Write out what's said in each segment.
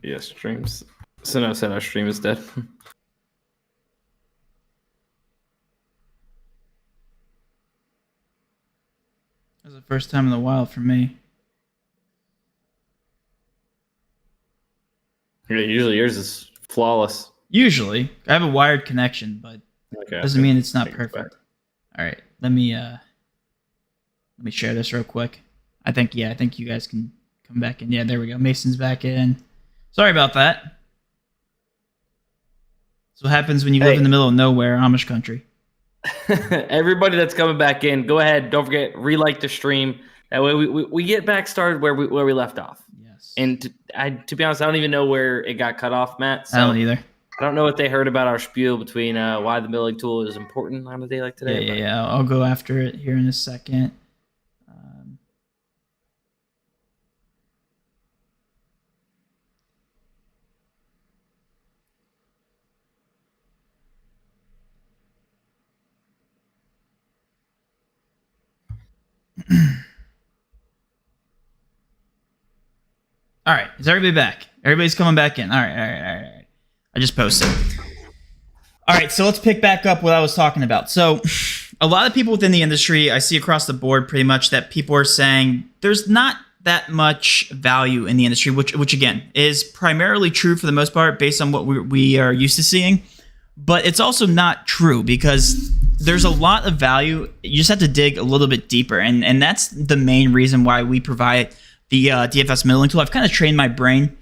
Yeah, streams. So no, said our stream is dead. This is the first time in a while for me. Yeah, usually yours is flawless. Usually, I have a wired connection, but doesn't mean it's not perfect. All right, let me share this real quick. I think you guys can come back in. Yeah, there we go. Mason's back in. Sorry about that. That's what happens when you live in the middle of nowhere, Amish country. Everybody that's coming back in, go ahead. Don't forget, re-like the stream. That way we get back started where we left off. Yes. And to be honest, I don't even know where it got cut off, Matt. So I don't either. I don't know what they heard about our spiel between why the middling tool is important on a day like today. Yeah. I'll go after it here in a second. All right, is everybody back? Everybody's coming back in. All right. I just posted. All right, so let's pick back up what I was talking about. So a lot of people within the industry, I see across the board pretty much that people are saying there's not that much value in the industry, which again is primarily true for the most part based on what we are used to seeing. But it's also not true because there's a lot of value. You just have to dig a little bit deeper. And that's the main reason why we provide the DFS middling tool. I've kind of trained my brain,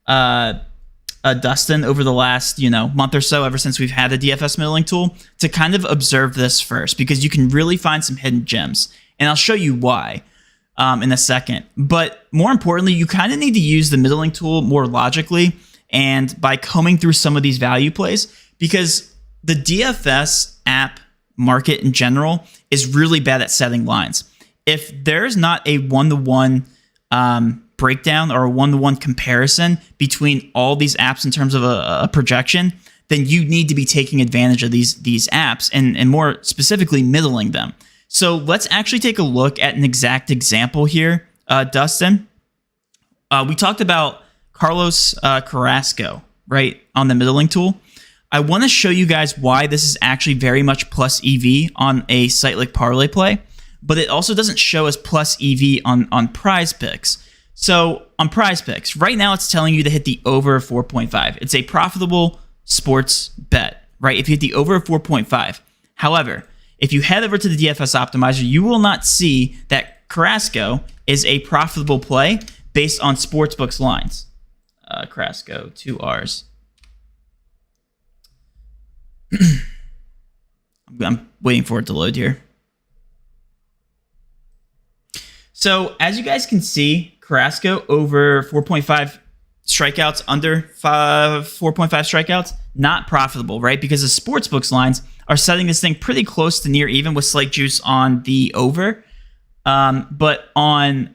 Dustin, over the last month or so, ever since we've had the DFS middling tool, to kind of observe this first, because you can really find some hidden gems. And I'll show you why in a second. But more importantly, you kind of need to use the middling tool more logically and by combing through some of these value plays, because the DFS app market in general is really bad at setting lines. If there's not a one-to-one breakdown or a one-to-one comparison between all these apps in terms of a projection, then you need to be taking advantage of these apps and more specifically middling them. So let's actually take a look at an exact example here, Dustin. We talked about Carlos Carrasco, right, on the middling tool. I want to show you guys why this is actually very much plus EV on a site like Parlay Play, but it also doesn't show as plus EV on PrizePicks. So on PrizePicks, right now it's telling you to hit the over 4.5. It's a profitable sports bet, right? If you hit the over 4.5. However, if you head over to the DFS Optimizer, you will not see that Carrasco is a profitable play based on Sportsbook's lines. Carrasco, 2 R's. I'm waiting for it to load here. So as you guys can see, Carrasco over 4.5 strikeouts, under 4.5 strikeouts, not profitable, right? Because the sportsbooks lines are setting this thing pretty close to near even with slight juice on the over. But on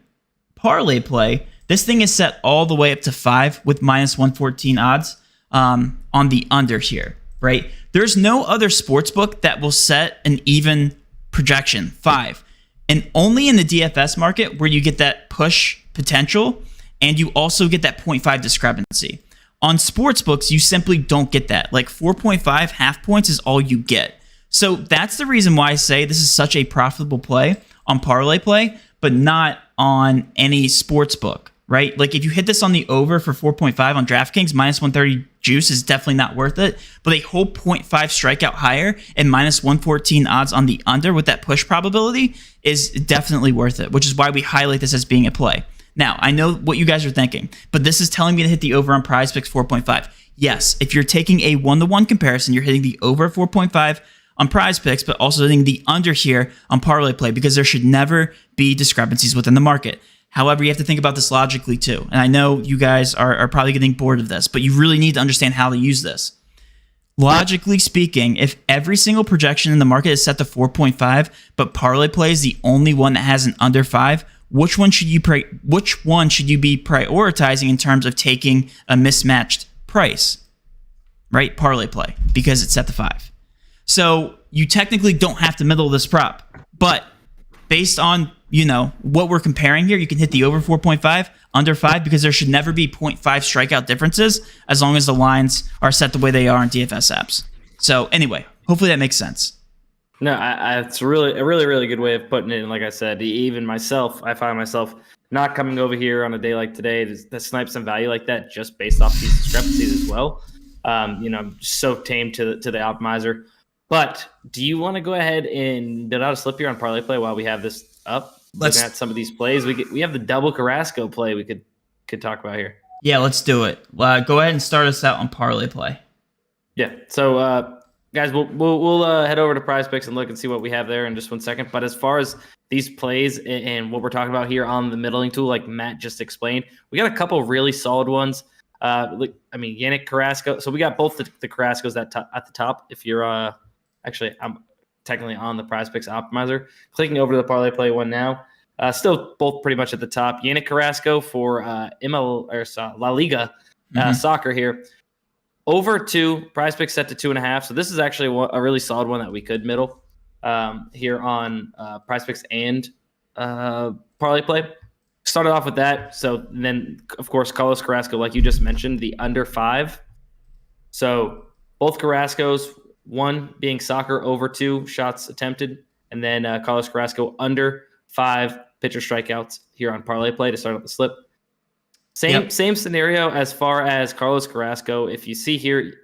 Parlay Play, this thing is set all the way up to 5 with minus 114 odds on the under here, right? There's no other sportsbook that will set an even projection, 5. And only in the DFS market where you get that push potential and you also get that 0.5 discrepancy. On sportsbooks, you simply don't get that. Like 4.5 half points is all you get. So that's the reason why I say this is such a profitable play on Parlay Play, but not on any sportsbook, right? Like if you hit this on the over for 4.5 on DraftKings, minus 130 juice is definitely not worth it. But a whole 0.5 strikeout higher and minus 114 odds on the under with that push probability is definitely worth it, which is why we highlight this as being a play. Now, I know what you guys are thinking, but this is telling me to hit the over on PrizePicks 4.5. Yes, if you're taking a one-to-one comparison, you're hitting the over 4.5 on PrizePicks, but also hitting the under here on Parlay Play, because there should never be discrepancies within the market. However, you have to think about this logically too. And I know you guys are probably getting bored of this, but you really need to understand how to use this. Logically speaking, if every single projection in the market is set to 4.5, but Parlay Play is the only one that has an under 5, which one should you be prioritizing in terms of taking a mismatched price? Right? Parlay Play, because it's set to 5. So you technically don't have to middle this prop, but based on what we're comparing here. You can hit the over 4.5, under 5, because there should never be 0.5 strikeout differences as long as the lines are set the way they are in DFS apps. So anyway, hopefully that makes sense. No, it's a really good way of putting it. And like I said, even myself, I find myself not coming over here on a day like today to snipe some value like that just based off these discrepancies as well. I'm so tame to the optimizer. But do you want to go ahead and build out a slip here on Parlay Play while we have this up? Looking at some of these plays, we have the double Carrasco play we could talk about here. Yeah, let's do it. Go ahead and start us out on Parlay Play. Yeah. So guys, we'll head over to PrizePicks and look and see what we have there in just 1 second. But as far as these plays and what we're talking about here on the middling tool, like Matt just explained, we got a couple really solid ones. Yannick Carrasco. So we got both the Carrascos at the top. If you're I'm technically on the PrizePicks optimizer, clicking over to the Parlay Play one now. Still both pretty much at the top. Yannick Carrasco for La Liga soccer here. Over 2, PrizePicks set to 2.5. So this is actually a really solid one that we could middle here on PrizePicks and Parlay Play. Started off with that. So then, of course, Carlos Carrasco, like you just mentioned, the under 5. So both Carrascos, one being soccer over 2 shots attempted, and then Carlos Carrasco under 5 pitcher strikeouts here on Parlay Play to start off the slip. Same scenario as far as Carlos Carrasco. If you see here,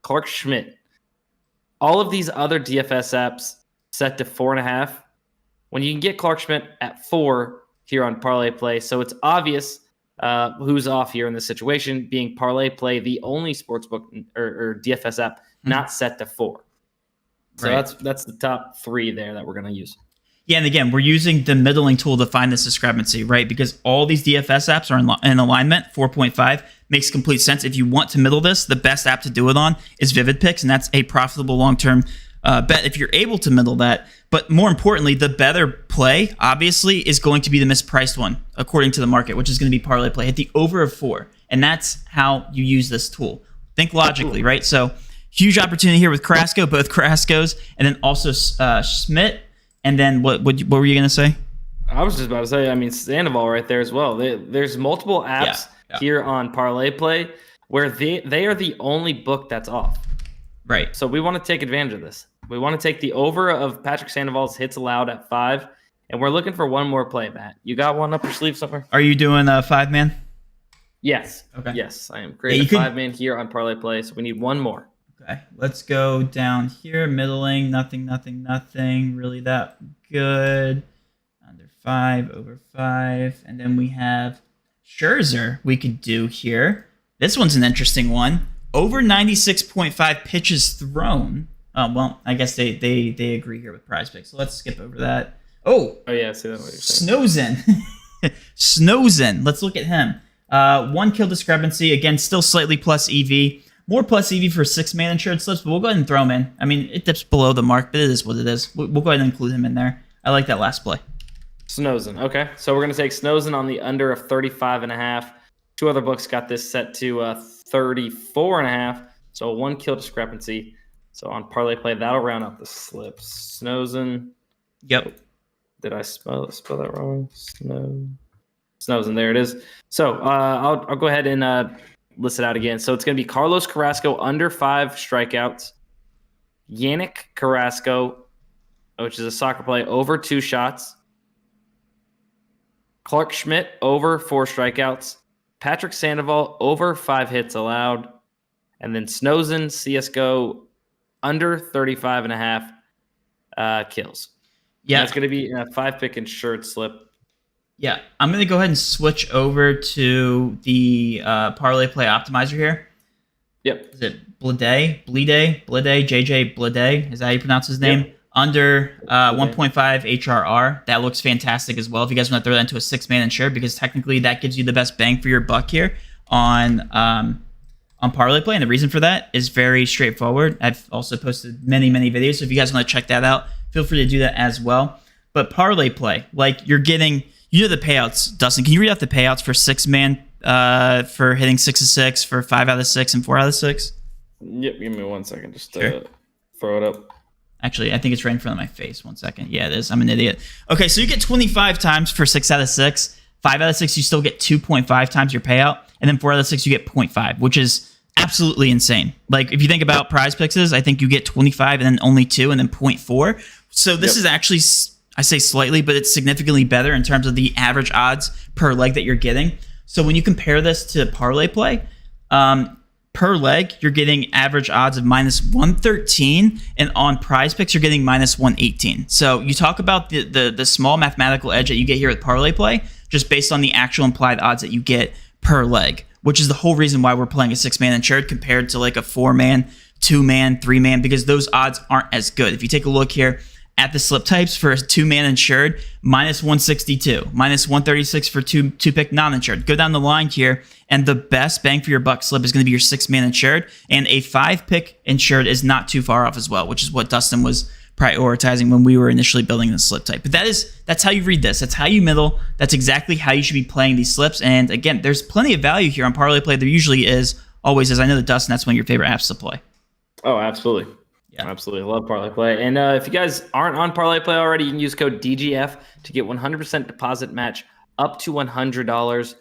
Clark Schmidt, all of these other DFS apps set to 4.5. When you can get Clark Schmidt at 4 here on Parlay Play, so it's obvious who's off here in this situation, being Parlay Play, the only sportsbook or DFS app not set to 4. So that's the top 3 there that we're going to use. Yeah, and again, we're using the middling tool to find this discrepancy, right? Because all these DFS apps are in alignment. 4.5 makes complete sense. If you want to middle this, the best app to do it on is VividPicks, and that's a profitable long-term bet if you're able to middle that. But more importantly, the better play, obviously, is going to be the mispriced one, according to the market, which is going to be Parlay Play. Hit the over of 4, and that's how you use this tool. Think logically, right? So huge opportunity here with Carrasco, both Carrascos, and then also Schmidt. And then what were you going to say? I was just about to say, Sandoval right there as well. There's multiple apps here on Parlay Play where they are the only book that's off. Right. So we want to take advantage of this. We want to take the over of Patrick Sandoval's hits allowed at 5, and we're looking for one more play, Matt. You got one up your sleeve somewhere? Are you doing a 5-man? Yes. Okay. Yes, I am creating a 5-man here on Parlay Play, so we need one more. Okay, let's go down here. Middling, nothing. Really that good. Under 5, over 5. And then we have Scherzer we could do here. This one's an interesting one. Over 96.5 pitches thrown. Well, I guess they agree here with PrizePicks. So let's skip over that. Oh yeah, I see that what you're saying. Snowzen. Let's look at him. 1 kill discrepancy. Again, still slightly plus EV. More plus EV for 6-man insured slips, but we'll go ahead and throw him in. It dips below the mark, but it is what it is. We'll go ahead and include him in there. I like that last play. Snowzen. Okay, so we're going to take Snowzen on the under of 35.5. 2 other books got this set to 34.5, so a 1 kill discrepancy. So on Parlay Play, that'll round up the slips. Snowzen. Yep. Did I spell that wrong? Snowzen. There it is. So I'll go ahead and list it out again. So it's going to be Carlos Carrasco under 5 strikeouts. Yannick Carrasco, which is a soccer play, over 2 shots. Clark Schmidt over 4 strikeouts. Patrick Sandoval over 5 hits allowed. And then Snowzen, CSGO, under 35.5 kills. Yeah. That's going to be a 5-pick insured slip. Yeah, I'm going to go ahead and switch over to the Parlay Play Optimizer here. Yep. Is it Blade, JJ Blade? Is that how you pronounce his name? Yep. Under 1.5 HRR. That looks fantastic as well. If you guys want to throw that into a 6-man insured, because technically that gives you the best bang for your buck here on Parlay Play. And the reason for that is very straightforward. I've also posted many videos, so if you guys want to check that out, feel free to do that as well. But Parlay Play, like you're getting... You know the payouts, Dustin. Can you read out the payouts for 6-man for hitting 6 of 6, for 5 out of 6, and 4 out of 6? Yep, give me 1 second just to throw it up. Actually, I think it's right in front of my face. 1 second. Yeah, it is. I'm an idiot. Okay, so you get 25 times for 6 out of 6. 5 out of 6, you still get 2.5 times your payout. And then 4 out of 6, you get 0.5, which is absolutely insane. Like, if you think about PrizePicks, I think you get 25 and then only 2 and then 0.4. So this is actually, I say slightly, but it's significantly better in terms of the average odds per leg that you're getting. So when you compare this to parlay play, per leg, you're getting average odds of minus 113, and on PrizePicks, you're getting minus 118. So you talk about the small mathematical edge that you get here with parlay play, just based on the actual implied odds that you get per leg, which is the whole reason why we're playing a 6-man insured compared to like a 4-man, 2-man, 3-man, because those odds aren't as good. If you take a look here at the slip types for a 2-man insured, minus 162, minus 136 for two-pick non-insured. Go down the line here, and the best bang for your buck slip is going to be your 6-man insured, and a 5-pick insured is not too far off as well, which is what Dustin was prioritizing when we were initially building the slip type. But that's how you read this. That's how you middle. That's exactly how you should be playing these slips. And again, there's plenty of value here on parlay play. There usually is, always is. I know that Dustin, that's one of your favorite apps to play. Oh, absolutely. Yeah, absolutely. Love Parlay Play. And if you guys aren't on Parlay Play already, you can use code DGF to get 100% deposit match up to $100.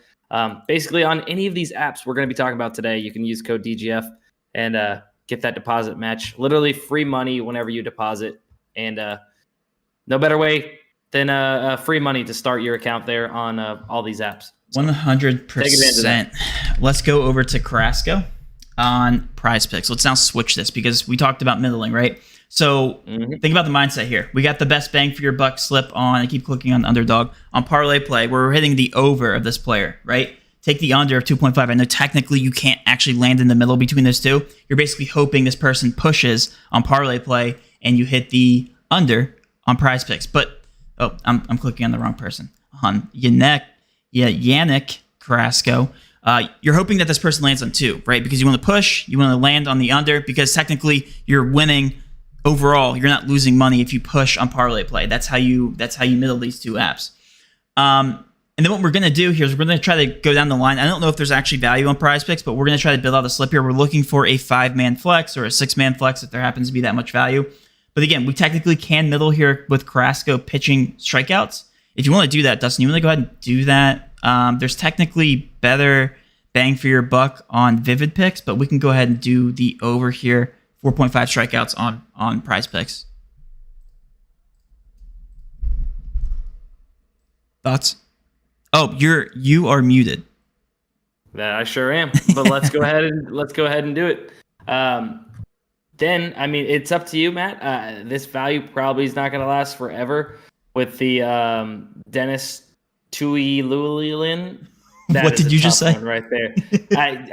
Basically, on any of these apps we're going to be talking about today, you can use code DGF and get that deposit match. Literally free money whenever you deposit. And no better way than free money to start your account there on all these apps. So 100%. Let's go over to Carrasco on PrizePicks. Let's now switch this because we talked about middling, right? So think about the mindset here. We got the best bang for your buck slip on, I keep clicking on Underdog, on Parlay Play, where we're hitting the over of this player, right? Take the under of 2.5. I know technically you can't actually land in the middle between those two. You're basically hoping this person pushes on Parlay Play and you hit the under on PrizePicks. But, I'm clicking on the wrong person. On Yannick Carrasco. You're hoping that this person lands on 2, right? Because you want to push, you want to land on the under, because technically you're winning overall. You're not losing money if you push on Parlay Play. That's how you middle these two apps. And then what we're going to do here is we're going to try to go down the line. I don't know if there's actually value on PrizePicks, but we're going to try to build out a slip here. We're looking for a 5-man flex or a 6-man flex if there happens to be that much value. But again, we technically can middle here with Carrasco pitching strikeouts. If you want to do that, Dustin, you want to go ahead and do that. There's technically better bang for your buck on Vivid Picks, but we can go ahead and do the over here, 4.5 strikeouts on PrizePicks. Thoughts? Oh, you are muted. That I sure am. But let's go ahead and do it. Then, I mean, it's up to you, Matt. This value probably is not going to last forever with the Dennis Tuilulin. What did you just say? Right there.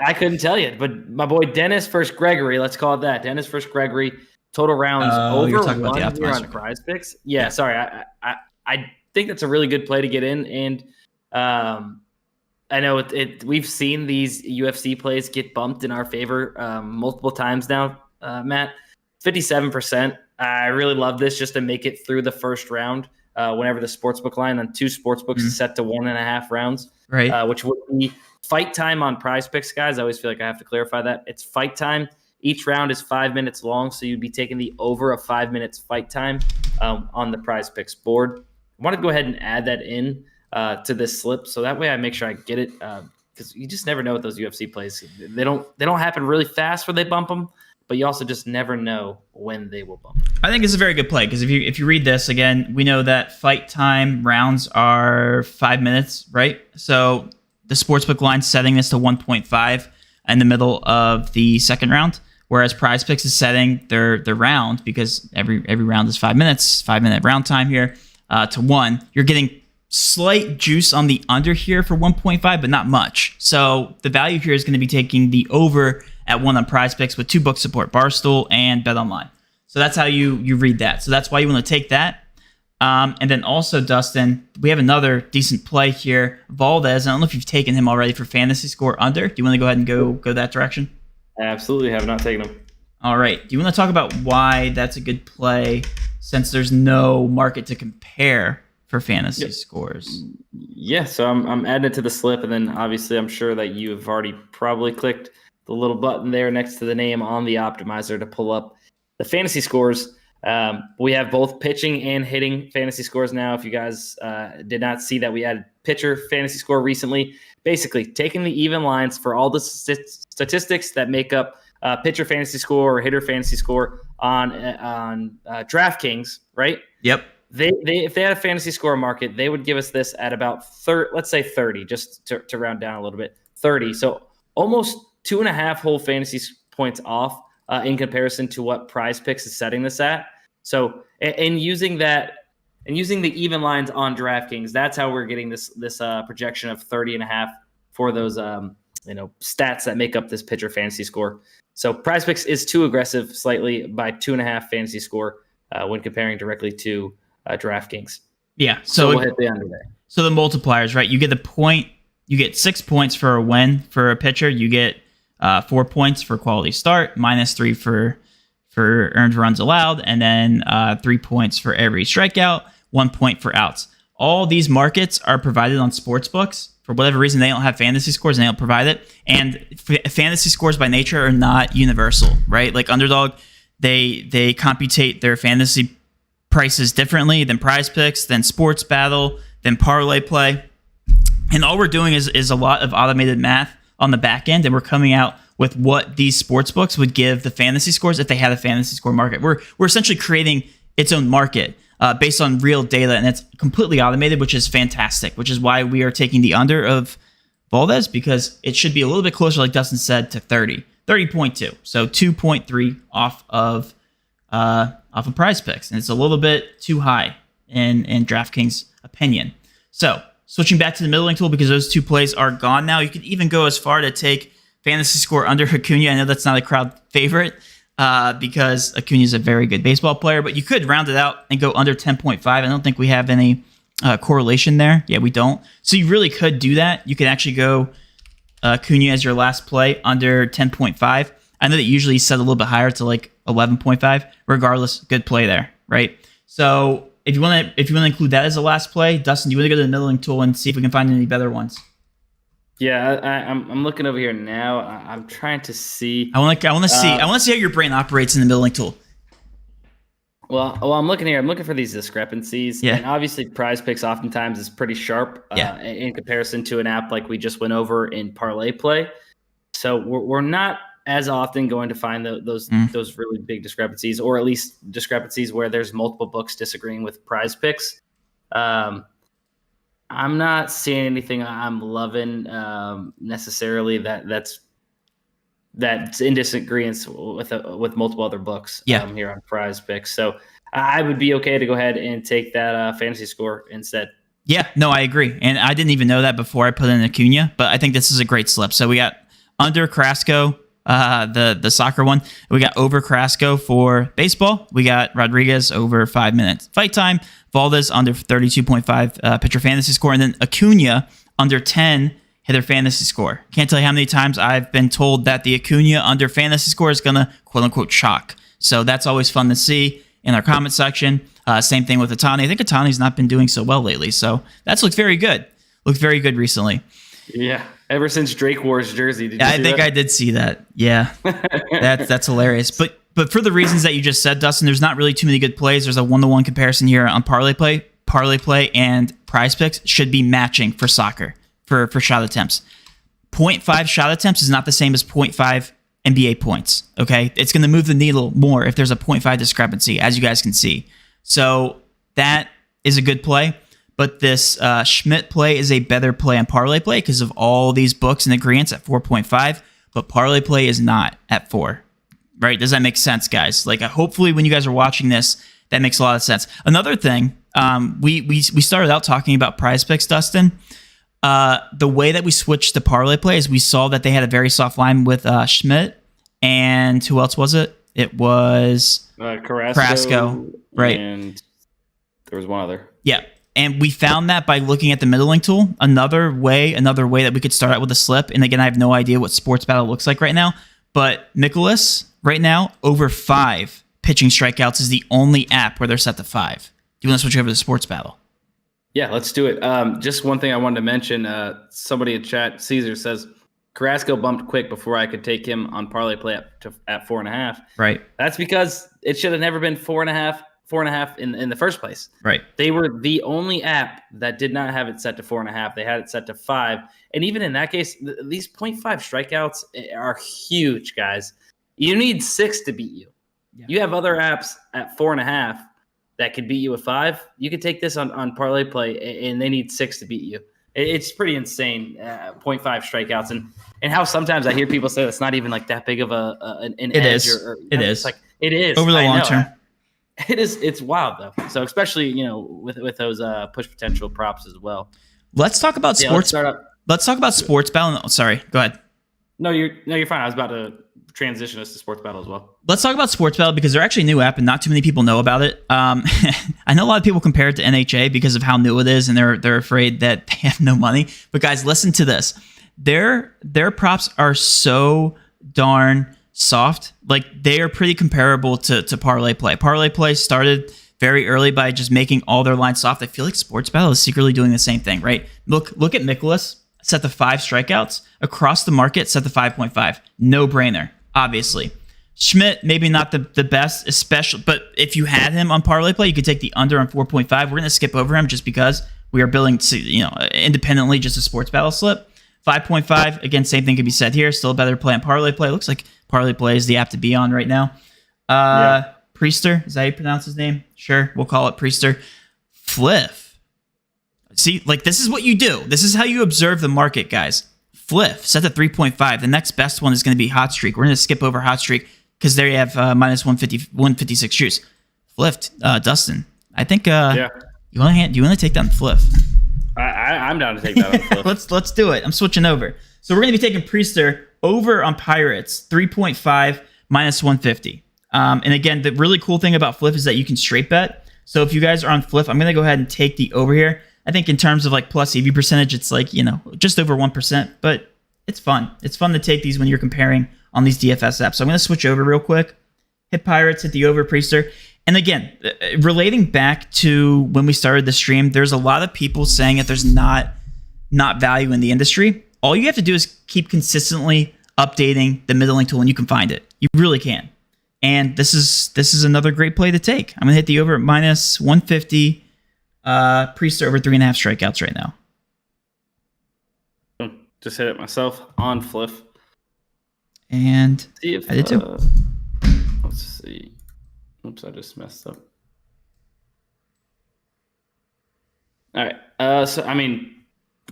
I couldn't tell you, but my boy Dennis versus Gregory. Let's call it that. Dennis versus Gregory. Total rounds over you're talking about one the here on optimizer. PrizePicks. Yeah, sorry. I think that's a really good play to get in, and I know we've seen these UFC plays get bumped in our favor multiple times now, Matt. 57%. I really love this just to make it through the first round. Whenever the sportsbook line on 2 sportsbooks is set to 1.5 rounds, right? Which would be fight time on PrizePicks, guys. I always feel like I have to clarify that. It's fight time. Each round is 5 minutes long, so you'd be taking the over of 5 minutes fight time on the PrizePicks board. I want to go ahead and add that in to this slip, so that way I make sure I get it, because you just never know with those UFC plays. They don't happen really fast where they bump them, but you also just never know when they will bump. I think it's a very good play because if you read this again, we know that fight time rounds are 5 minutes, right? So the sportsbook line setting this to 1.5 in the middle of the second round, whereas PrizePicks is setting their round, because every round is 5 minutes, 5-minute round time here, to 1. You're getting slight juice on the under here for 1.5, but not much. So the value here is going to be taking the over at 1 on PrizePicks with 2 book support, Barstool and BetOnline. So that's how you read that. So that's why you want to take that. And then also, Dustin, we have another decent play here. Valdez, I don't know if you've taken him already for fantasy score under. Do you want to go ahead and go that direction? I absolutely have not taken him. All right. Do you want to talk about why that's a good play since there's no market to compare for fantasy scores? Yeah, so I'm adding it to the slip, and then obviously I'm sure that you have already probably clicked the little button there next to the name on the optimizer to pull up the fantasy scores. We have both pitching and hitting fantasy scores now. If you guys did not see that, we added pitcher fantasy score recently. Basically, taking the even lines for all the statistics that make up pitcher fantasy score or hitter fantasy score on DraftKings, right? Yep. They if they had a fantasy score market, they would give us this at about let's say 30, just to round down a little bit, 30. So almost 2.5 whole fantasy points off in comparison to what PrizePicks is setting this at. So, and using the even lines on DraftKings, that's how we're getting this projection of 30.5 for those stats that make up this pitcher fantasy score. So PrizePicks is too aggressive slightly by 2.5 fantasy score when comparing directly to DraftKings. Yeah. So we'll hit the under there. So the multipliers, right? You get the point. You get 6 points for a win for a pitcher. You get 4 points for quality start, -3 for earned runs allowed, and then 3 points for every strikeout, 1 point for outs. All these markets are provided on sportsbooks. For whatever reason, they don't have fantasy scores and they don't provide it. And fantasy scores by nature are not universal, right? Like Underdog, they computate their fantasy prices differently than PrizePicks, than Sports Battle, than Parlay Play. And all we're doing is a lot of automated math on the back end, and we're coming out with what these sports books would give the fantasy scores if they had a fantasy score market. We're essentially creating its own market based on real data, and it's completely automated, which is fantastic, which is why we are taking the under of Valdez, because it should be a little bit closer, like Dustin said, to 30.2. So 2.3 off of PrizePicks, and it's a little bit too high in DraftKings' opinion. So switching back to the middling tool, because those two plays are gone now. You could even go as far to take fantasy score under Acuna. I know that's not a crowd favorite because Acuna is a very good baseball player, but you could round it out and go under 10.5. I don't think we have any correlation there. Yeah, we don't. So you really could do that. You could actually go Acuna as your last play under 10.5. I know that usually set a little bit higher to like 11.5. Regardless, good play there, right? So if you want to include that as a last play, Dustin, do you want to go to the middling tool and see if we can find any better ones? Yeah, I'm looking over here now. I'm trying to see. I want to see how your brain operates in the middling tool. Well, I'm looking here. I'm looking for these discrepancies. Yeah. And obviously, PrizePicks oftentimes is pretty sharp in comparison to an app like we just went over in Parlay Play. So we're not as often going to find those really big discrepancies, or at least discrepancies where there's multiple books disagreeing with PrizePicks. I'm not seeing anything I'm loving necessarily that's in disagreement with multiple other books here on PrizePicks. So I would be okay to go ahead and take that fantasy score instead. Yeah, no, I agree. And I didn't even know that before I put in Acuna, but I think this is a great slip. So we got under Carrasco, the soccer one. We got over Carrasco for baseball. We got Rodriguez over 5 minutes fight time. Valdez under 32.5 pitcher fantasy score. And then Acuna under 10 hitter fantasy score. Can't tell you how many times I've been told that the Acuna under fantasy score is going to quote unquote shock. So that's always fun to see in our comment section. Same thing with Ohtani. I think Ohtani's not been doing so well lately. So that's looked very good. Looked very good recently. Yeah. Ever since Drake wore his jersey. I think I did see that. Yeah. That's hilarious. But for the reasons that you just said, Dustin, there's not really too many good plays. There's a 1-to-1 comparison here on Parlay Play. Parlay Play and PrizePicks should be matching for soccer for shot attempts. 0.5 shot attempts is not the same as 0.5 NBA points. Okay, it's going to move the needle more if there's a 0.5 discrepancy, as you guys can see. So that is a good play. But this Schmidt play is a better play on Parlay Play because of all these books and agreements at 4.5. But Parlay Play is not at 4. Right? Does that make sense, guys? Like, hopefully when you guys are watching this, that makes a lot of sense. Another thing, we started out talking about PrizePicks, Dustin. The way that we switched to Parlay Play is we saw that they had a very soft line with Schmidt. And who else was it? It was Carrasco. Right. And there was one other. Yeah. And we found that by looking at the middling tool. Another way that we could start out with a slip. And again, I have no idea what Sports Battle looks like right now. But Nicholas, right now, over 5 pitching strikeouts is the only app where they're set to 5. Do you want to switch over to Sports Battle? Yeah, let's do it. Just one thing I wanted to mention. Somebody in chat, Caesar, says Carrasco bumped quick before I could take him on parlay play at 4.5. Right. That's because it should have never been 4.5 in the first place. Right. They were the only app that did not have it set to 4.5. They had it set to 5. And even in that case, these 0.5 strikeouts are huge, guys. You need 6 to beat you. Yeah. You have other apps at 4.5 that could beat you at 5. You could take this on parlay play, and they need 6 to beat you. It's pretty insane, 0.5 strikeouts, and how sometimes I hear people say that's not even like that big of an edge. It is. Like it is over the long term. It is. It's wild though. So especially with those push potential props as well. Let's talk about sports. Let's talk about sports battle. Sorry, go ahead. No, you're fine. I was about to transition us to sports battle as well. Let's talk about sports battle because they're actually a new app and not too many people know about it. I know a lot of people compare it to NHA because of how new it is and they're afraid that they have no money. But guys, listen to this. Their props are so darn soft. Like they are pretty comparable to Parlay Play. Parlay Play started very early by just making all their lines soft. I feel like sports battle is secretly doing the same thing, right? Look at Nicholas. Set the 5 strikeouts across the market. Set the 5.5. No brainer. Obviously, Schmidt maybe not the best, especially, but if you had him on parlay play, you could take the under on 4.5. We're going to skip over him just because we are building, independently, just a sports battle slip. 5.5 again, same thing could be said here. Still a better play on parlay play. Looks like parlay play is the app to be on right now. Priester, is that how you pronounce his name? Sure, we'll call it Priester. Fliff. See, like this is what you do. This is how you observe the market, guys. Fliff, set to 3.5. The next best one is going to be Hot Streak. We're going to skip over Hot Streak because there you have minus 156 juice. Fliff, Dustin, I think you want to take down Fliff? I'm down to take that on Fliff. let's do it. I'm switching over. So we're going to be taking Priester over on Pirates, 3.5 minus 150. And again, the really cool thing about Fliff is that you can straight bet. So if you guys are on Fliff, I'm going to go ahead and take the over here. I think in terms of like plus EV percentage, it's like, just over 1%, but it's fun. It's fun to take these when you're comparing on these DFS apps. So I'm going to switch over real quick. Hit Pirates, hit the over Priester. And again, relating back to when we started the stream, there's a lot of people saying that there's not value in the industry. All you have to do is keep consistently updating the middling tool and you can find it. You really can. And this is another great play to take. I'm going to hit the over at minus 150. Priester over 3.5 strikeouts right now. Just hit it myself on Fliff. And I did too. Let's see. Oops, I just messed up. All right. So I mean,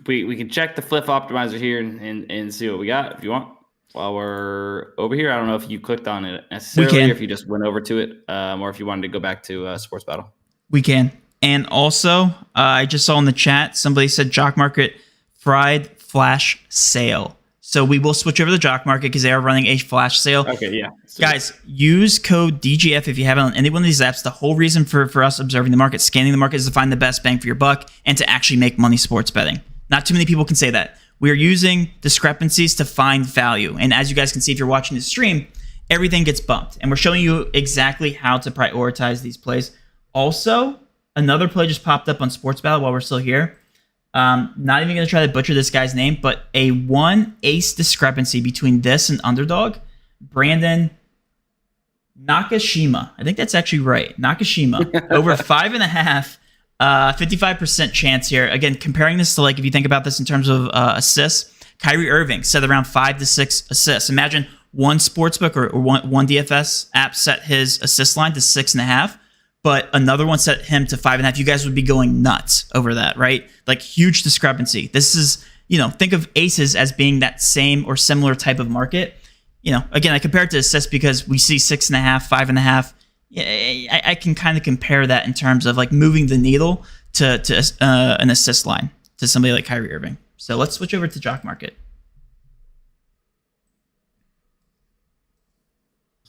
we can check the Fliff optimizer here and see what we got if you want. While we're over here, I don't know if you clicked on it necessarily, or if you just went over to it, or if you wanted to go back to Sports Battle. We can. And also, I just saw in the chat, somebody said Jock Market fried flash sale. So we will switch over to Jock Market because they are running a flash sale. Okay, yeah. Guys, use code DGF if you have it on any one of these apps. The whole reason for us observing the market, scanning the market, is to find the best bang for your buck and to actually make money sports betting. Not too many people can say that. We are using discrepancies to find value. And as you guys can see, if you're watching the stream, everything gets bumped. And we're showing you exactly how to prioritize these plays. Also, another play just popped up on Sports Battle while we're still here. Not even going to try to butcher this guy's name, but a 1 ace discrepancy between this and Underdog. Brandon Nakashima. I think that's actually right. Nakashima. Over 5.5. 55% chance here. Again, comparing this to, like, if you think about this in terms of assists, Kyrie Irving set around 5 to 6 assists. Imagine one sportsbook or one DFS app set his assist line to 6.5, but another one set him to 5.5. You guys would be going nuts over that, right? Like, huge discrepancy. This is, think of aces as being that same or similar type of market. Again, I compare it to assists because we see 6.5, 5.5. Yeah, I can kind of compare that in terms of like moving the needle to an assist line to somebody like Kyrie Irving. So let's switch over to Jock Market.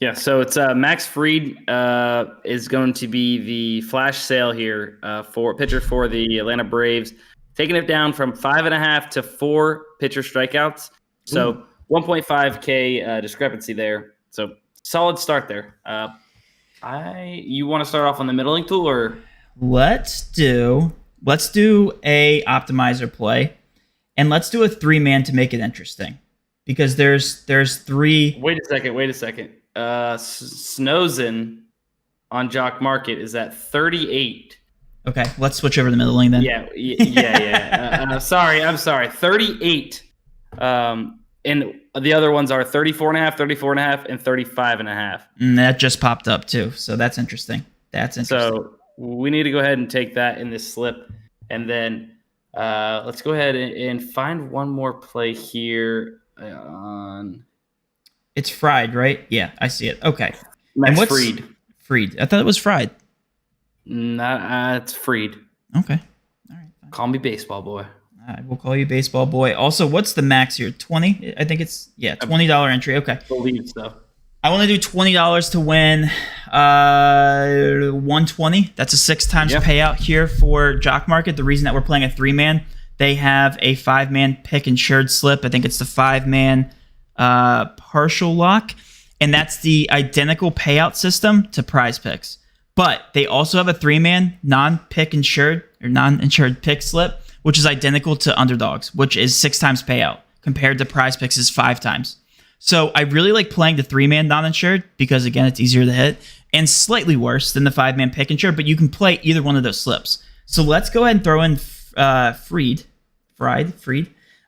Yeah, so it's Max Fried is going to be the flash sale here for pitcher for the Atlanta Braves, taking it down from 5.5 to 4 pitcher strikeouts. So 1.5K discrepancy there. So solid start there. You want to start off on the middling tool, or let's do a optimizer play, and let's do a 3-man to make it interesting, because there's 3. Wait a second. Snowzen on Jock Market is at 38. Okay, let's switch over to middling then. Yeah. I'm sorry. 38. And the other ones are 34.5, 34.5, and 35.5. And that just popped up too, so that's interesting. So we need to go ahead and take that in this slip, and then let's go ahead and find one more play here. It's fried, right? Yeah, I see it. Okay. Max Fried. Fried. I thought it was fried. It's Fried. Okay. All right. Fine. Call me baseball boy. All right, we'll call you baseball boy. Also, what's the max here? 20? I think it's $20 entry. Okay. I believe so. I want to do $20 to win 120. That's a 6 times payout here for Jock Market. The reason that we're playing a 3-man, they have a 5-man pick insured slip. I think it's the 5-man partial lock, and that's the identical payout system to PrizePicks. But they also have a 3-man non-pick insured or non-insured pick slip, which is identical to Underdogs, which is 6 times payout compared to PrizePicks is 5 times. So I really like playing the 3-man non-insured because, again, it's easier to hit and slightly worse than the 5-man pick insured, but you can play either one of those slips. So let's go ahead and throw in Fried,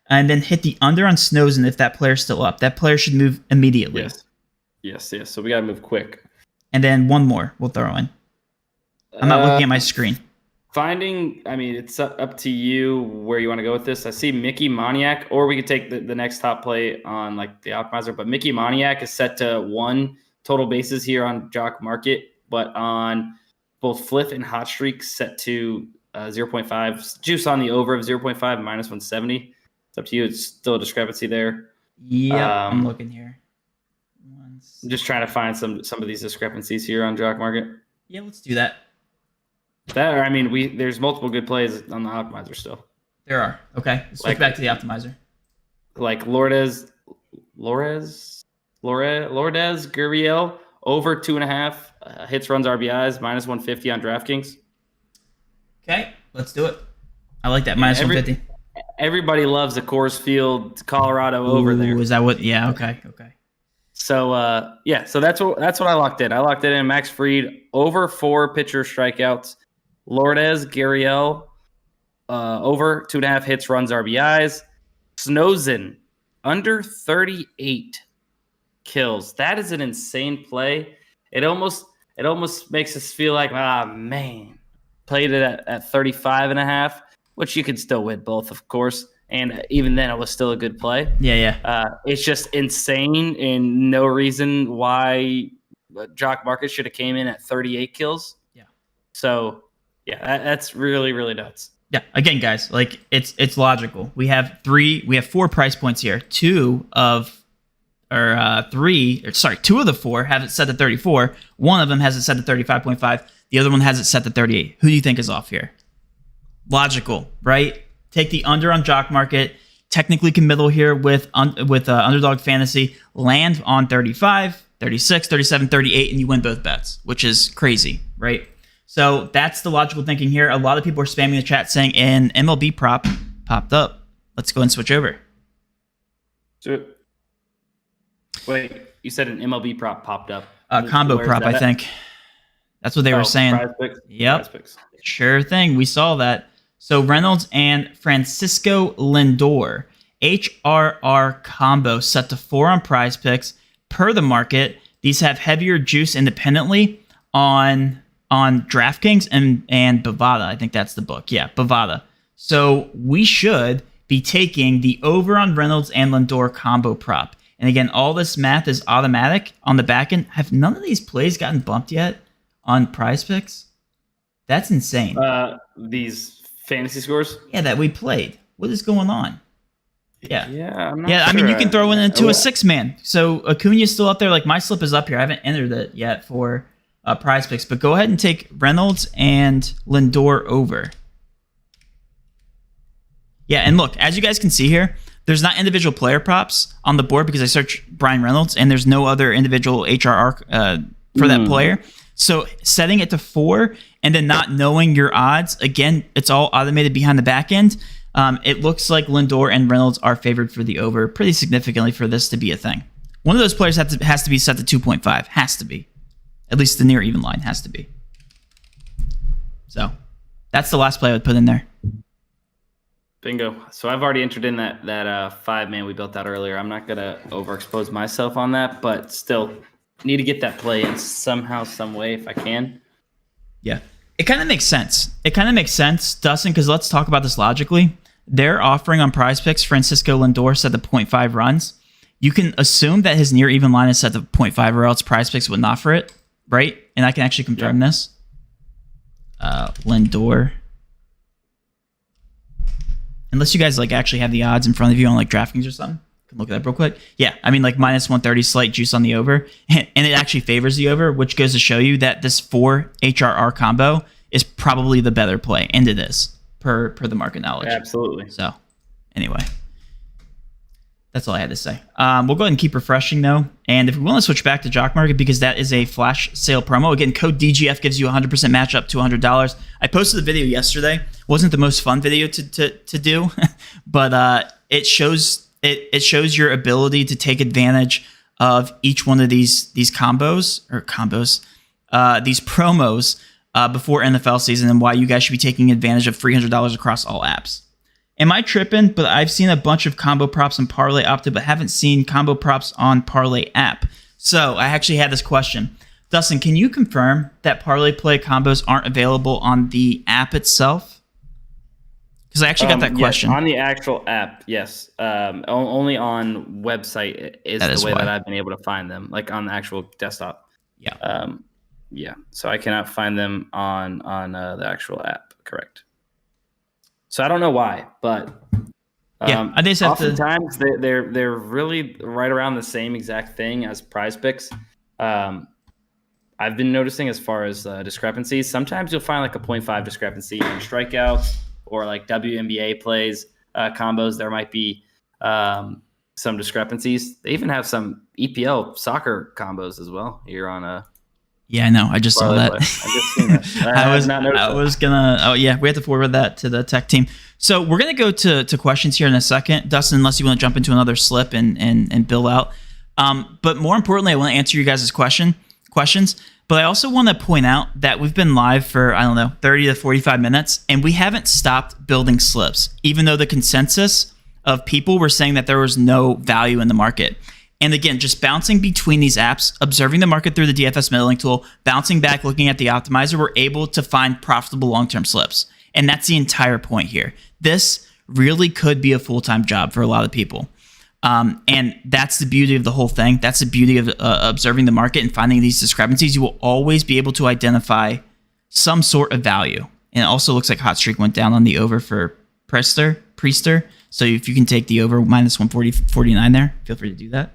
and then hit the under on Snowzen if that player's still up. That player should move immediately. Yes. So we got to move quick. And then one more we'll throw in. I'm not looking at my screen. It's up to you where you want to go with this. I see Mickey Moniak, or we could take the next top play on like the optimizer, but Mickey Moniak is set to 1 total bases here on Jock Market, but on both Fliff and Hot Streak set to 0.5. Juice on the over of 0.5 minus 170. It's up to you. It's still a discrepancy there. Yeah, I'm looking here. I'm just trying to find some of these discrepancies here on Jock Market. Yeah, let's do that. There's multiple good plays on the optimizer still. There are. Okay, let's switch back to the optimizer. Like Lourdes Gurriel over 2.5 hits, runs, RBIs, minus 150 on DraftKings. Okay, let's do it. I like that minus 150. Everybody loves the Coors Field Colorado over there. Is that what? Yeah. Okay. So so that's what I locked in. I locked it in Max Fried over 4 pitcher strikeouts. Lourdes Gurriel over 2.5 hits, runs, RBIs. Snowzen under 38 kills. That is an insane play. It almost makes us feel like, man, played it at 35.5, which you could still win both, of course. And even then, it was still a good play. Yeah. It's just insane, and no reason why Jock Market should have came in at 38 kills. Yeah. So, that's really, really nuts. Yeah. Again, guys, like it's logical. We have 4 price points here. 2 of the 4 have it set to 34. One of them has it set to 35.5. The other one has it set to 38. Who do you think is off here? Logical, right? Take the under on Jock Market. Technically can middle here with Underdog Fantasy. Land on 35, 36, 37, 38, and you win both bets, which is crazy, right? So that's the logical thinking here. A lot of people are spamming the chat saying an MLB prop popped up. Let's go and switch over. Wait, you said an MLB prop popped up. Combo prop, I think. That's what they were saying. PrizePicks? Yep. PrizePicks. Sure thing. We saw that. So Reynolds and Francisco Lindor, HRR combo set to 4 on PrizePicks. Per the market, these have heavier juice independently on DraftKings and Bovada. I think that's the book. Yeah, Bovada. So we should be taking the over on Reynolds and Lindor combo prop. And again, all this math is automatic on the back end. Have none of these plays gotten bumped yet on PrizePicks? That's insane. These fantasy scores? Yeah, that we played. What is going on? Yeah. I'm not sure. I mean, you can throw it into a 6-man. So Acuna's still up there. Like, my slip is up here. I haven't entered it yet for PrizePicks. But go ahead and take Reynolds and Lindor over. Yeah, and look, as you guys can see here, there's not individual player props on the board because I searched Brian Reynolds, and there's no other individual HRR for that player. So setting it to 4 and then not knowing your odds, again, it's all automated behind the back end. It looks like Lindor and Reynolds are favored for the over pretty significantly for this to be a thing. One of those players has to be set to 2.5. Has to be. At least the near even line has to be. So that's the last play I would put in there. Bingo. So I've already entered in that 5-man we built out earlier. I'm not going to overexpose myself on that, but still need to get that play in somehow, some way if I can. Yeah. It kind of makes sense. Dustin, because let's talk about this logically. They're offering on PrizePicks Francisco Lindor set to 0.5 runs. You can assume that his near even line is set to 0.5 or else PrizePicks would not for it, right? And I can actually confirm this. Lindor. Unless you guys actually have the odds in front of you on DraftKings or something. Can look at that real quick. Yeah, I mean minus 130 slight juice on the over. And it actually favors the over, which goes to show you that this 4 HRR combo is probably the better play. And it is, per the market knowledge. Absolutely. So, anyway. That's all I had to say. We'll go ahead and keep refreshing, though. And if we want to switch back to Jock Market, because that is a flash sale promo. Again, code DGF gives you 100% match up to $100. I posted the video yesterday. Wasn't the most fun video to do, but it shows your ability to take advantage of each one of these these promos before NFL season, and why you guys should be taking advantage of $300 across all apps. Am I tripping? But I've seen a bunch of combo props on Parlay Opta, but haven't seen combo props on Parlay app. So I actually had this question. Dustin, can you confirm that Parlay Play combos aren't available on the app itself? Because I actually got that question. Yes, on the actual app, yes. Only on website is the way that I've been able to find them, on the actual desktop. Yeah. Yeah. So I cannot find them on the actual app. Correct. So I don't know why, but I just have oftentimes they're really right around the same exact thing as PrizePicks. I've been noticing as far as discrepancies. Sometimes you'll find a 0.5 discrepancy in strikeouts or WNBA plays combos. There might be some discrepancies. They even have some EPL soccer combos as well here on Yeah, I know. I just saw that. I just seen that. I was gonna. Oh yeah, we have to forward that to the tech team. So we're gonna go to questions here in a second, Dustin. Unless you want to jump into another slip and bill out. But more importantly, I want to answer you guys' questions. But I also want to point out that we've been live for 30 to 45 minutes, and we haven't stopped building slips, even though the consensus of people were saying that there was no value in the market. And again, just bouncing between these apps, observing the market through the DFS middling tool, bouncing back, looking at the optimizer, we're able to find profitable long-term slips. And that's the entire point here. This really could be a full-time job for a lot of people. And that's the beauty of the whole thing. That's the beauty of observing the market and finding these discrepancies. You will always be able to identify some sort of value. And it also looks like Hot Streak went down on the over for Priester. So if you can take the over minus 149 there, feel free to do that.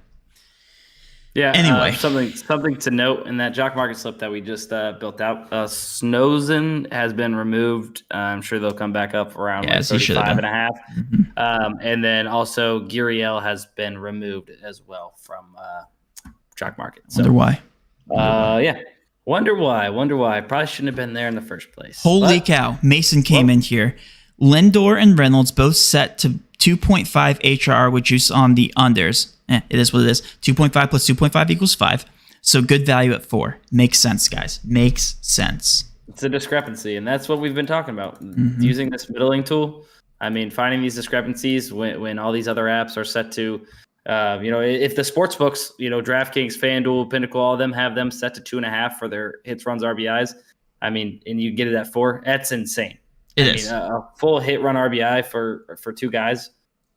Yeah. Anyway, something to note in that Jock Market slip that we just built out. Snozen has been removed. I'm sure they'll come back up around 35 and a half. Mm-hmm. And then also Guriel has been removed as well from Jock Market. So, Wonder why. Yeah. Wonder why. Probably shouldn't have been there in the first place. Holy cow. Mason came in here. Lindor and Reynolds both set to 2.5 HRR with juice on the unders. It is what it is. 2.5 plus 2.5 equals 5. So good value at 4. Makes sense, guys. Makes sense. It's a discrepancy, and that's what we've been talking about. Mm-hmm. Using this middling tool. I mean, finding these discrepancies when all these other apps are set to, if the sports books, DraftKings, FanDuel, Pinnacle, all of them have them set to 2.5 for their hits, runs, RBIs. I mean, and you get it at 4. That's insane. It is. A full hit, run, RBI for 2 guys.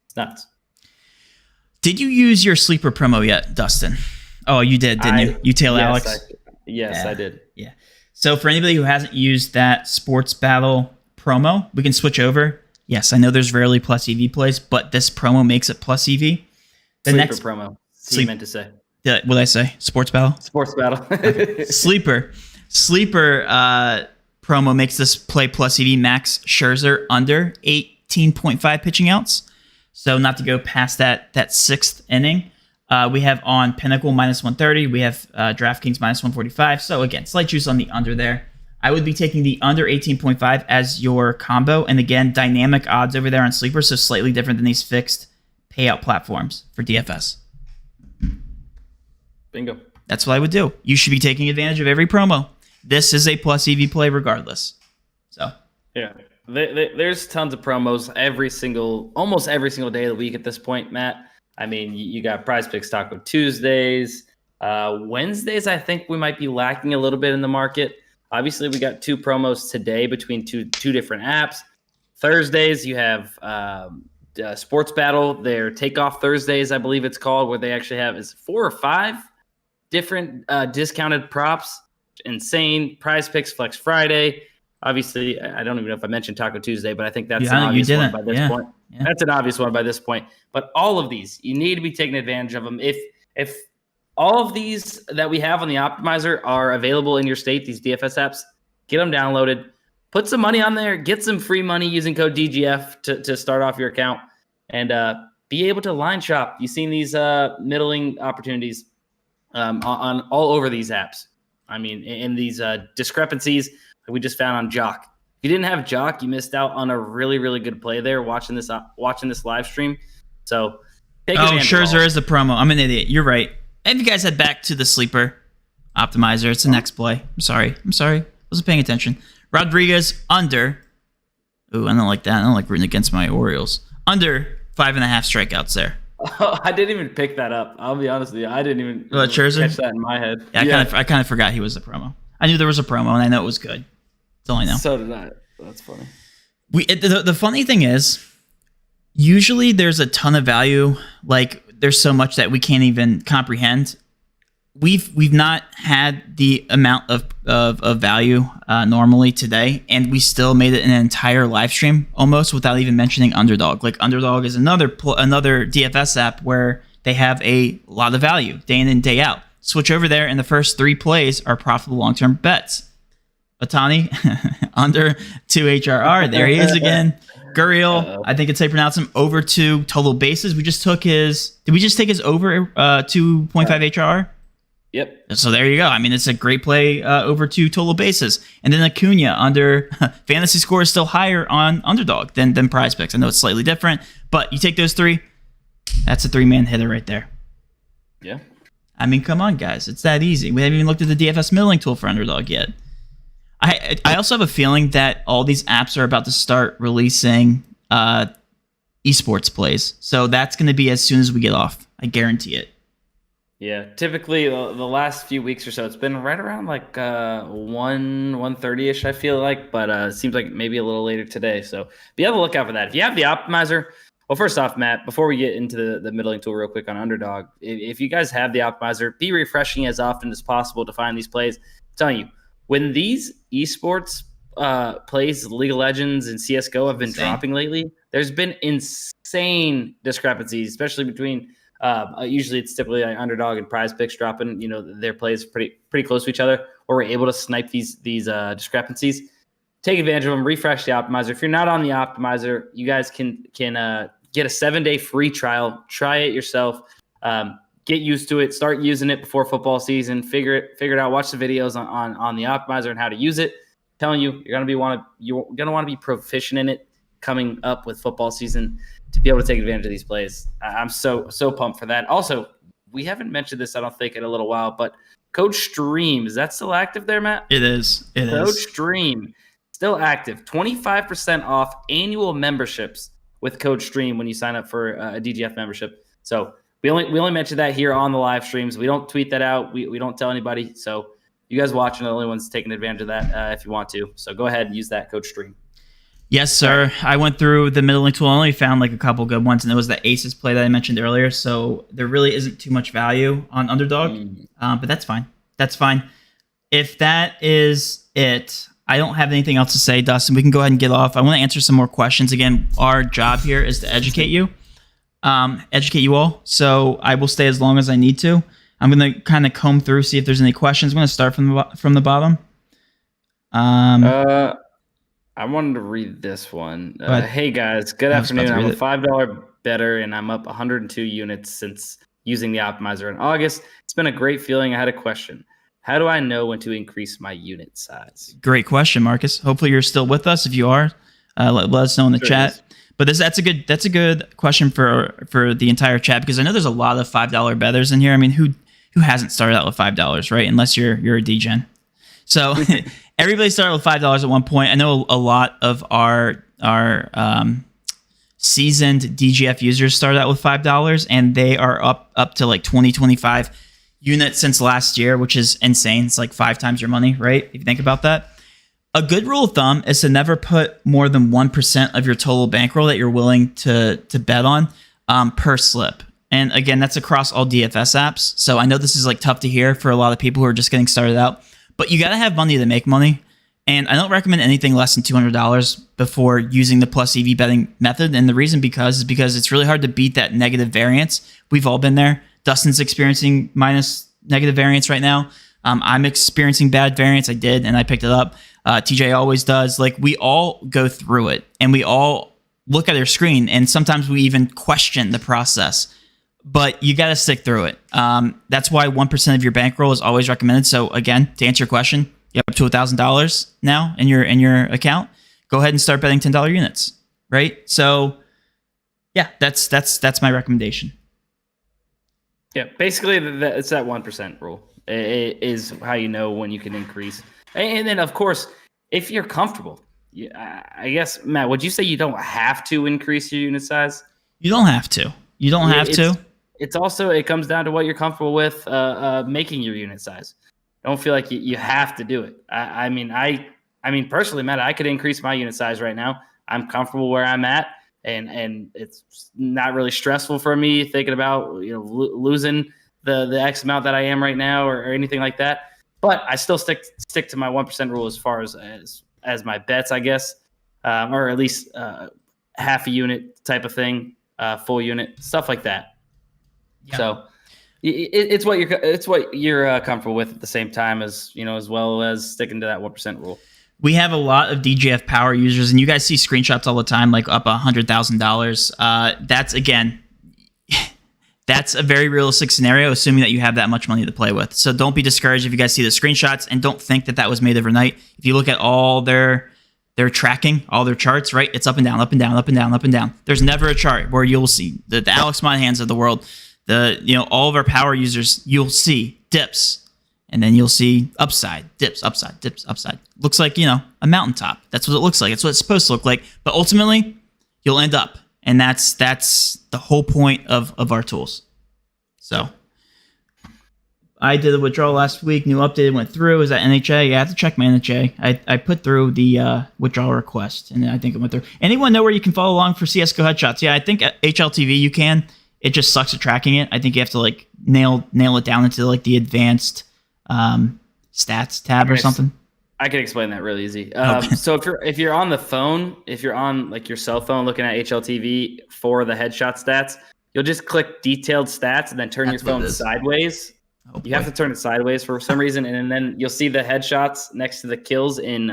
It's nuts. Did you use your sleeper promo yet, Dustin? Oh, you did, didn't you? You tail Alex? I did. Yeah. So for anybody who hasn't used that sports battle promo, we can switch over. Yes, I know there's rarely plus EV plays, but this promo makes it plus EV. The sleeper next promo. He meant to say. What did I say? Sports battle? Sports battle. Sleeper promo makes this play plus EV. Max Scherzer under 18.5 pitching outs. So not to go past that 6th inning. We have on Pinnacle minus 130. We have DraftKings minus 145. So again, slight juice on the under there. I would be taking the under 18.5 as your combo. And again, dynamic odds over there on Sleeper, so slightly different than these fixed payout platforms for DFS. Bingo. That's what I would do. You should be taking advantage of every promo. This is a plus EV play regardless. So yeah, there's tons of promos almost every single day of the week at this point, Matt. I mean, you got PrizePicks Taco Tuesdays. Wednesdays, I think we might be lacking a little bit in the market. Obviously, we got 2 promos today between two different apps. Thursdays, you have Sports Battle, their Takeoff Thursdays, I believe it's called, where they actually have 4 or 5 different discounted props. Insane. PrizePicks Flex Friday. Obviously, I don't even know if I mentioned Taco Tuesday, but I think that's an obvious one by this point. Yeah. That's an obvious one by this point. But all of these, you need to be taking advantage of them. If all of these that we have on the optimizer are available in your state, these DFS apps, get them downloaded, put some money on there, get some free money using code DGF to start off your account, and be able to line shop. You've seen these middling opportunities on all over these apps. I mean, in these discrepancies that we just found on Jock. If you didn't have Jock, you missed out on a really, really good play there watching this live stream. So take advantage. Scherzer is the promo. I'm an idiot. You're right. If you guys head back to the sleeper optimizer, it's the next play. I'm sorry. Wasn't paying attention. Rodriguez under. Ooh, I don't like that. I don't like rooting against my Orioles. Under 5.5 strikeouts there. Oh, I didn't even pick that up. I'll be honest with you. I didn't even catch that in my head. Yeah, I kind of forgot he was the promo. I knew there was a promo, and I know it was good. That's all I know. So did I. That's funny. The funny thing is, usually there's a ton of value. Like, there's so much that we can't even comprehend. We've not had the amount of value normally today, and we still made it an entire live stream almost without even mentioning Underdog. Like, Underdog is another DFS app where they have a lot of value day in and day out. Switch over there, and the first 3 plays are profitable long-term bets. Otani under 2 HRR. There he is again. Gurriel, I think it's how you pronounce him, over 2 total bases. We just took his. Did we just take his over 2.5 HRR? Yep. So there you go. I mean, it's a great play over 2 total bases. And then Acuna under fantasy score is still higher on Underdog than PrizePicks. I know it's slightly different, but you take those 3, that's a 3-man hitter right there. Yeah. I mean, come on, guys. It's that easy. We haven't even looked at the DFS middling tool for Underdog yet. I also have a feeling that all these apps are about to start releasing esports plays. So that's going to be as soon as we get off. I guarantee it. Yeah, typically the last few weeks or so, it's been right around like 1:30ish, I feel like, but it seems like maybe a little later today. So be on the lookout for that. If you have the optimizer, well, first off, Matt, before we get into the middling tool real quick on Underdog, if you guys have the optimizer, be refreshing as often as possible to find these plays. I'm telling you, when these esports plays, League of Legends and CSGO have been dropping lately, there's been insane discrepancies, especially between usually it's typically like Underdog and PrizePicks dropping, their plays pretty close to each other, where we're able to snipe these discrepancies. Take advantage of them, refresh the optimizer. If you're not on the optimizer, you guys can get a 7-day free trial, try it yourself, get used to it, start using it before football season, figure it out, watch the videos on the optimizer and how to use it. I'm telling you, you're gonna want to be proficient in it coming up with football season to be able to take advantage of these plays. I'm so pumped for that. Also, we haven't mentioned this, I don't think, in a little while, but Code Stream, is that still active there, Matt? It is. Code Stream, still active. 25% off annual memberships with Code Stream when you sign up for a DGF membership. So we only mention that here on the live streams. We don't tweet that out. We don't tell anybody. So you guys watching are the only ones taking advantage of that if you want to. So go ahead and use that Code Stream. Yes, sir. I went through the middling tool. I only found like a couple good ones, and it was the Aces play that I mentioned earlier. So there really isn't too much value on Underdog, but that's fine. That's fine. If that is it, I don't have anything else to say, Dustin. We can go ahead and get off. I want to answer some more questions. Again, our job here is to educate you all. So I will stay as long as I need to. I'm going to kind of comb through, see if there's any questions. I'm going to start from the bottom. I wanted to read this one. Hey guys, good afternoon. I'm a $5 bettor and I'm up 102 units since using the optimizer in August. It's been a great feeling. I had a question. How do I know when to increase my unit size? Great question, Marcus. Hopefully you're still with us. If you are, let us know in the chat. But that's a good question for the entire chat, because I know there's a lot of $5 bettors in here. I mean, who hasn't started out with $5, right? Unless you're a degen. So everybody started with $5 at one point. I know a lot of our seasoned DGF users started out with $5, and they are up to like 25 units since last year, which is insane. It's like 5 times your money, right? If you think about that. A good rule of thumb is to never put more than 1% of your total bankroll that you're willing to bet on per slip. And again, that's across all DFS apps. So I know this is like tough to hear for a lot of people who are just getting started out, but you got to have money to make money. And I don't recommend anything less than $200 before using the plus EV betting method. And the reason is because it's really hard to beat that negative variance. We've all been there. Dustin's experiencing minus negative variance right now. I'm experiencing bad variance. I did, and I picked it up. TJ always does. Like, we all go through it, and we all look at our screen, and sometimes we even question the process. But you got to stick through it. That's why 1% of your bankroll is always recommended. So again, to answer your question, you have up to $1,000 now in your account. Go ahead and start betting $10 units, right? So yeah, that's my recommendation. Yeah, basically it's that 1% rule. It is how you know when you can increase. And then, of course, if you're comfortable, I guess, Matt, would you say you don't have to increase your unit size? You don't have to. You don't have to. It's also, it comes down to what you're comfortable with making your unit size. Don't feel like you have to do it. I mean, personally, Matt, I could increase my unit size right now. I'm comfortable where I'm at, and it's not really stressful for me thinking about losing the X amount that I am right now or anything like that. But I still stick to my 1% rule as far as my bets, I guess, or at least half a unit type of thing, full unit, stuff like that. Yeah. So it's what you're comfortable with at the same time as as well as sticking to that 1% rule. We have a lot of DGF power users, and you guys see screenshots all the time, like up $100,000. That's again. That's a very realistic scenario, assuming that you have that much money to play with. So don't be discouraged if you guys see the screenshots, and don't think that was made overnight. If you look at all their tracking, all their charts, right? It's up and down, up and down, up and down, up and down. There's never a chart where you'll see the Alex Monahans of the world, all of our power users. You'll see dips, and then you'll see upside, dips, upside, dips, upside. Looks like a mountaintop. That's what it looks like. It's what it's supposed to look like. But ultimately, you'll end up. And that's the whole point of our tools. So I did a withdrawal last week. New update went through. Is that NHA? Yeah, I have to check my NHA. I put through the withdrawal request, and I think it went through. Anyone know where you can follow along for CSGO headshots? Yeah, I think at HLTV you can. It just sucks at tracking it. I think you have to nail it down into the advanced stats tab or something. I can explain that really easy. So if you're on the phone, if you're on your cell phone looking at HLTV for the headshot stats, you'll just click detailed stats and then turn your phone sideways. You have to turn it sideways for some reason, and then you'll see the headshots next to the kills in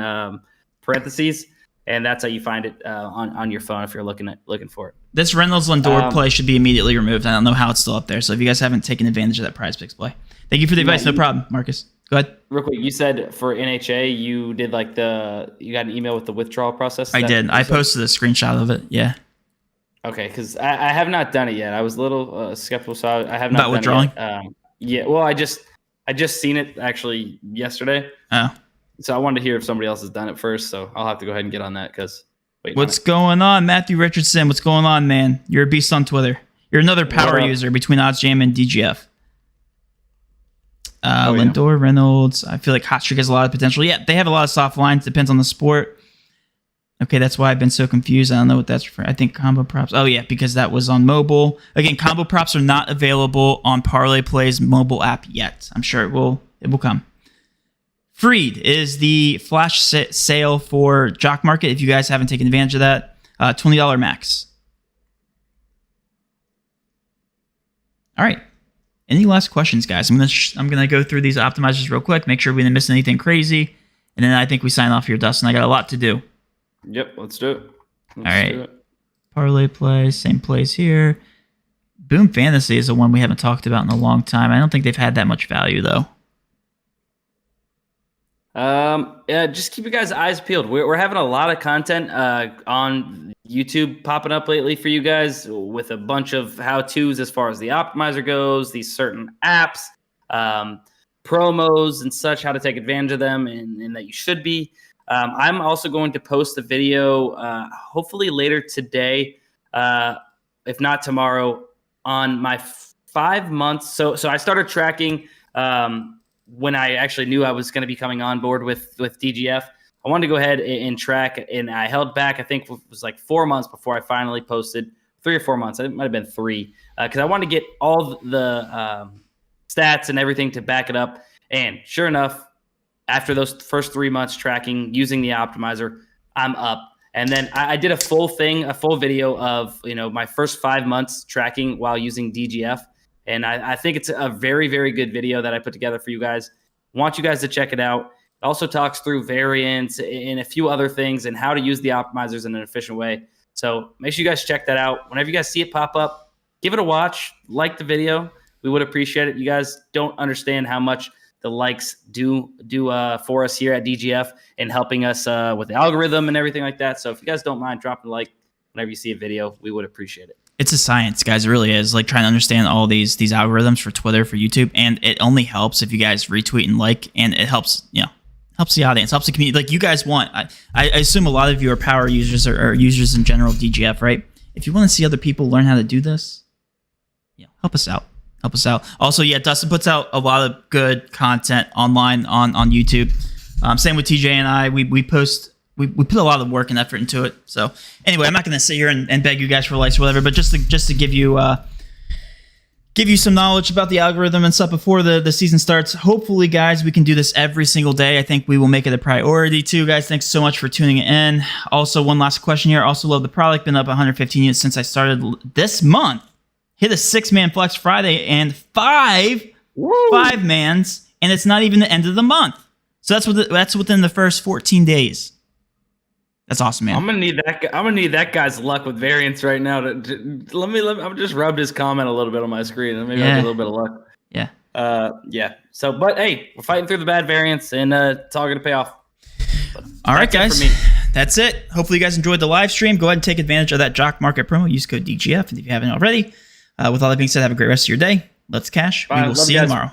parentheses, and that's how you find it on your phone if you're looking for it. This Reynolds Lindor play should be immediately removed. I don't know how it's still up there. So if you guys haven't taken advantage of that PrizePicks play, thank you for the advice. No problem, Marcus. Go ahead. Real quick, you said for NHA you did you got an email with the withdrawal process? I did. I posted a screenshot of it. Yeah. Okay, because I have not done it yet. I was a little skeptical, so I have not done withdrawing? It yet. Yeah, well, I just seen it actually yesterday. Oh. So I wanted to hear if somebody else has done it first, so I'll have to go ahead and get on that because. What's going on, Matthew Richardson? What's going on, man? You're a beast on Twitter. You're another power user between OddsJam and DGF. Lindor, Reynolds. I feel like Hot Streak has a lot of potential. Yeah, they have a lot of soft lines. Depends on the sport. Okay, that's why I've been so confused. I don't know what that's for. I think combo props. Oh, yeah, because that was on mobile. Again, combo props are not available on Parlay Play's mobile app yet. I'm sure it will come. Freed is the flash sale for Jock Market. If you guys haven't taken advantage of that, $20 max. All right. Any last questions, guys? I'm gonna go through these optimizers real quick, make sure we didn't miss anything crazy, and then I think we sign off here, Dustin. I got a lot to do. Yep, let's do it. All right. Parlay play, same plays here. Boom Fantasy is the one we haven't talked about in a long time. I don't think they've had that much value though. Yeah, just keep your guys' eyes peeled. We're having a lot of content on YouTube popping up lately for you guys with a bunch of how-tos as far as the optimizer goes, these certain apps, promos and such, how to take advantage of them, and that you should be. I'm also going to post a video hopefully later today, if not tomorrow, on my 5 months. So I started tracking when I actually knew I was going to be coming on board with DGF. I wanted to go ahead and track, and I held back, I think it was like 4 months before I finally posted, 3 or 4 months. It might have been 3, because I wanted to get all the stats and everything to back it up. And sure enough, after those first 3 months tracking using the optimizer, I'm up. And then I did a full video of my first 5 months tracking while using DGF. And I think it's a very, very good video that I put together for you guys. Want you guys to check it out. It also talks through variants and a few other things and how to use the optimizers in an efficient way. So make sure you guys check that out. Whenever you guys see it pop up, give it a watch. Like the video. We would appreciate it. You guys don't understand how much the likes do for us here at DGF and helping us with the algorithm and everything like that. So if you guys don't mind dropping a like whenever you see a video, we would appreciate it. It's a science, guys. It really is. Like trying to understand all these algorithms for Twitter, for YouTube, and it only helps if you guys retweet and like, and it helps helps the audience, helps the community. Like you guys want. I assume a lot of you are power users or users in general of DGF, right? If you want to see other people learn how to do this, help us out. Help us out. Also, Dustin puts out a lot of good content online on YouTube. Same with TJ and I. We post. We put a lot of work and effort into it. So anyway, I'm not going to sit here and beg you guys for likes or whatever, but just to give you some knowledge about the algorithm and stuff before the season starts. Hopefully, guys, we can do this every single day. I think we will make it a priority too, guys. Thanks so much for tuning in. Also, one last question here. Also love the product. Been up 115 units since I started this month. Hit a 6-man flex Friday and 5-mans, and it's not even the end of the month. So that's within the first 14 days. That's awesome, man. I'm gonna need that guy's luck with variance right now. Let me. I'm just rubbed his comment a little bit on my screen, and maybe I'll get a little bit of luck. Yeah. So, but hey, we're fighting through the bad variance, and it's all gonna pay off. All right, guys. That's it. Hopefully, you guys enjoyed the live stream. Go ahead and take advantage of that Jock Market promo. Use code DGF, and if you haven't already. With all that being said, have a great rest of your day. Let's cash. We will see you tomorrow.